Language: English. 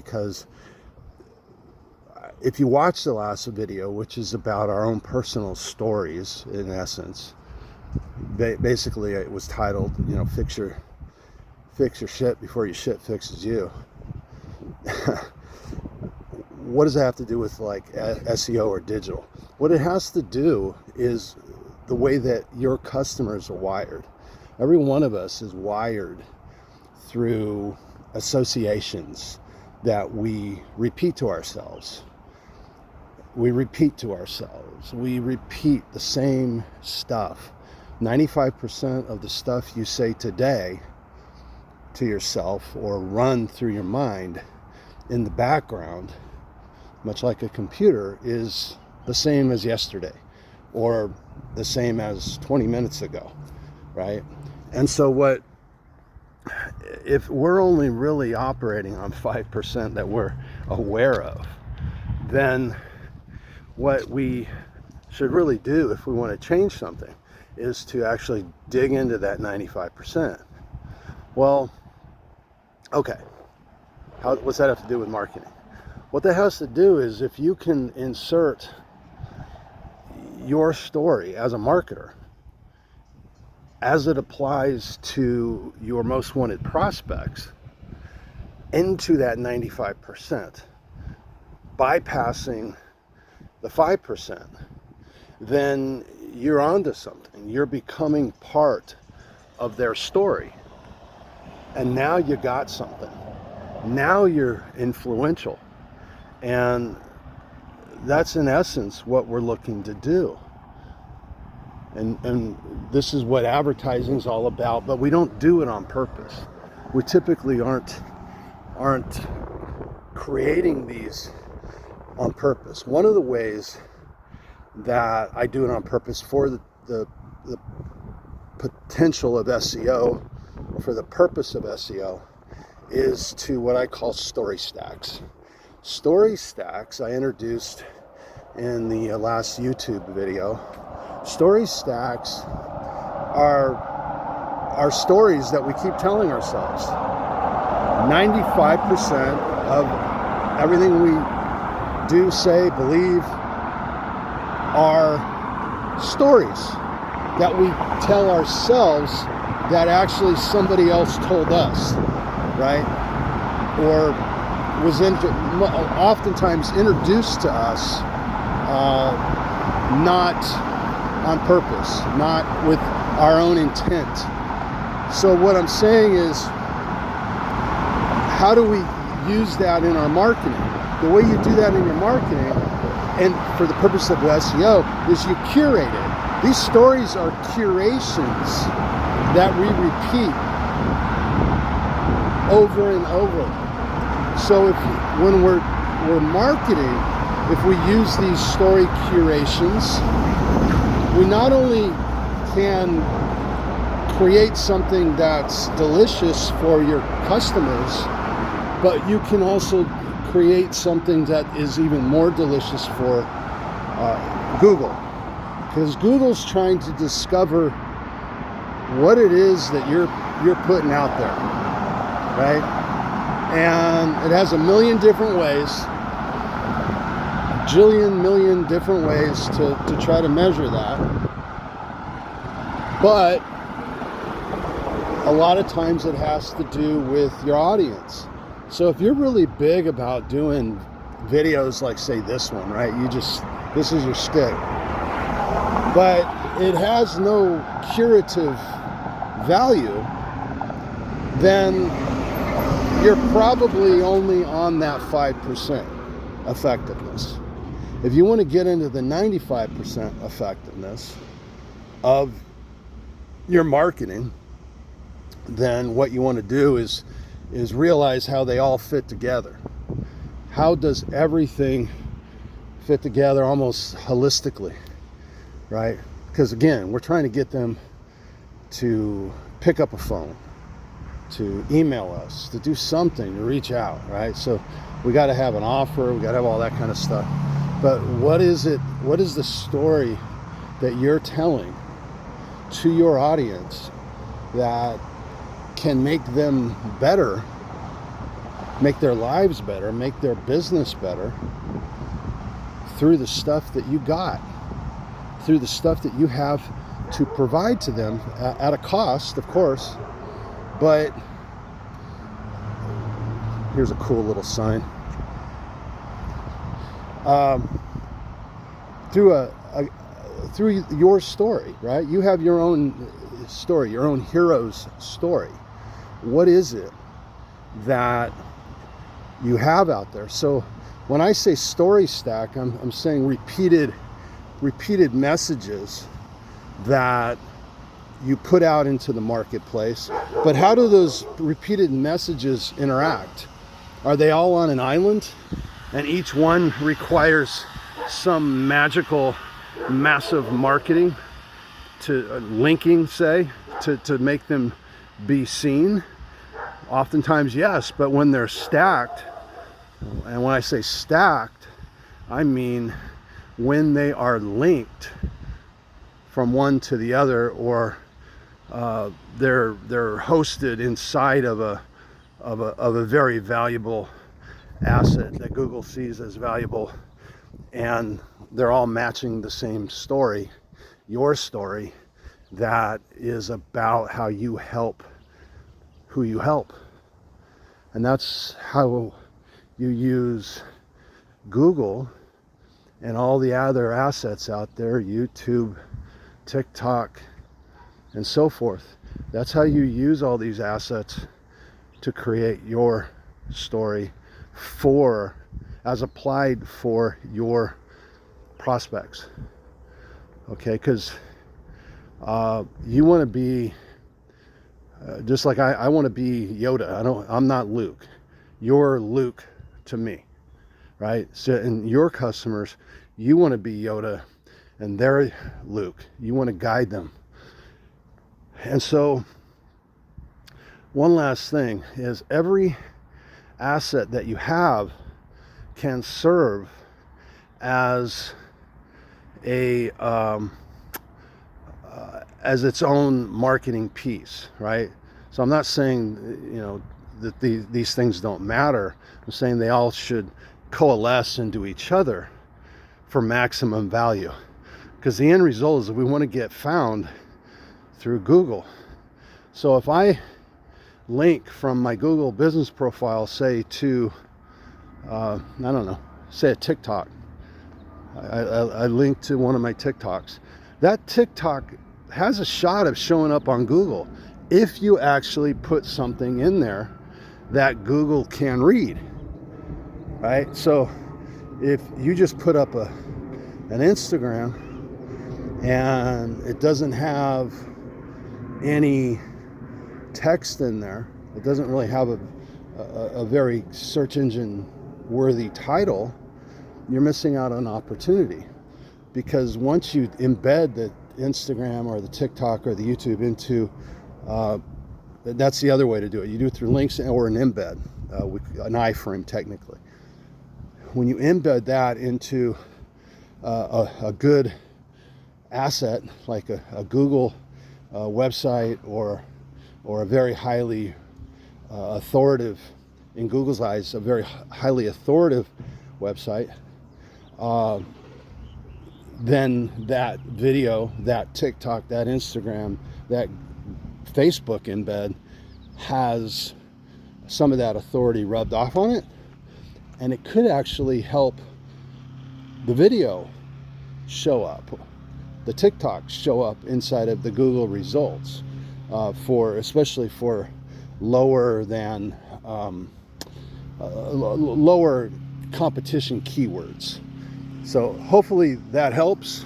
because if you watch the last video, which is about our own personal stories, in essence, basically it was titled, fix your shit before your shit fixes you. What does that have to do with like SEO or digital? What it has to do is the way that your customers are wired. Every one of us is wired through associations that we repeat to ourselves. We repeat the same stuff. 95% of the stuff you say today to yourself or run through your mind in the background, much like a computer, is the same as yesterday or the same as 20 minutes ago, right? And so if we're only really operating on 5% that we're aware of, then what we should really do if we want to change something is to actually dig into that 95%. Well, okay, what's that have to do with marketing? What that has to do is if you can insert your story as a marketer as it applies to your most wanted prospects into that 95%, bypassing the 5%, then you're onto something. You're becoming part of their story. And now you got something. Now you're influential. And that's in essence what we're looking to do. And this is what advertising is all about, but we don't do it on purpose. We typically aren't creating these on purpose. One of the ways that I do it on purpose for the potential of SEO, or for the purpose of SEO, is to what I call story stacks. Story stacks I introduced in the last YouTube video. Story stacks are stories that we keep telling ourselves. 95% of everything we do, say, believe are stories that we tell ourselves that actually somebody else told us, right? Or was oftentimes introduced to us, not on purpose, not with our own intent. So what I'm saying is, how do we use that in our marketing? The way you do that in your marketing, and for the purpose of SEO, is you curate it. These stories are curations that we repeat over and over. So when we're marketing, if we use these story curations, we not only can create something that's delicious for your customers, but you can also create something that is even more delicious for Google, because Google's trying to discover what it is that you're putting out there, right? And it has a million different ways, million different ways to try to measure that. But a lot of times it has to do with your audience. So if you're really big about doing videos like, say, this one, right? This is your stick. But it has no curative value, then you're probably only on that 5% effectiveness. If you want to get into the 95% effectiveness of your marketing, then what you want to do is realize how they all fit together. How does everything fit together almost holistically, right? Because again, we're trying to get them to pick up a phone, to email us, to do something, to reach out, right? So we got to have an offer, we got to have all that kind of stuff. But what is the story that you're telling to your audience that can make them better make their lives better, make their business better through the stuff that you got, through the stuff that you have to provide to them at a cost, of course. But here's a cool little sign. Through your story, right? You have your own story, your own hero's story. What is it that you have out there? So when I say story stack, I'm saying repeated messages that you put out into the marketplace. But how do those repeated messages interact? Are they all on an island and each one requires some magical massive marketing to linking, say, to make them be seen? Oftentimes yes, but when they're stacked, and when I say stacked, I mean when they are linked from one to the other, or they're hosted inside of a very valuable asset that Google sees as valuable, and they're all matching the same story, your story, that is about how you help who you help. And that's how you use Google and all the other assets out there, YouTube, TikTok, and so forth. That's how you use all these assets to create your story as applied for your prospects. Okay, because you want to be just like I want to be Yoda. I'm not Luke. You're Luke to me, right? So, and your customers, you want to be Yoda, and they're Luke. You want to guide them. And so, one last thing is, every asset that you have can serve as as its own marketing piece, right? So I'm not saying, that these things don't matter. I'm saying they all should coalesce into each other for maximum value, because the end result is that we want to get found through Google. So if I link from my Google business profile, say to say a TikTok, I link to one of my TikToks, that TikTok has a shot of showing up on Google if you actually put something in there that Google can read, right? So if you just put up an Instagram and it doesn't have any text in there, it doesn't really have a very search engine worthy title, you're missing out on an opportunity. Because once you embed the Instagram or the TikTok or the YouTube into, that's the other way to do it. You do it through links or an embed, an iframe technically. When you embed that into a good asset like a Google website or a very highly authoritative, in Google's eyes, a very highly authoritative website, then that video, that TikTok, that Instagram, that Facebook embed has some of that authority rubbed off on it, and it could actually help the video show up, the TikTok show up inside of the Google results, especially for lower competition keywords. So hopefully that helps.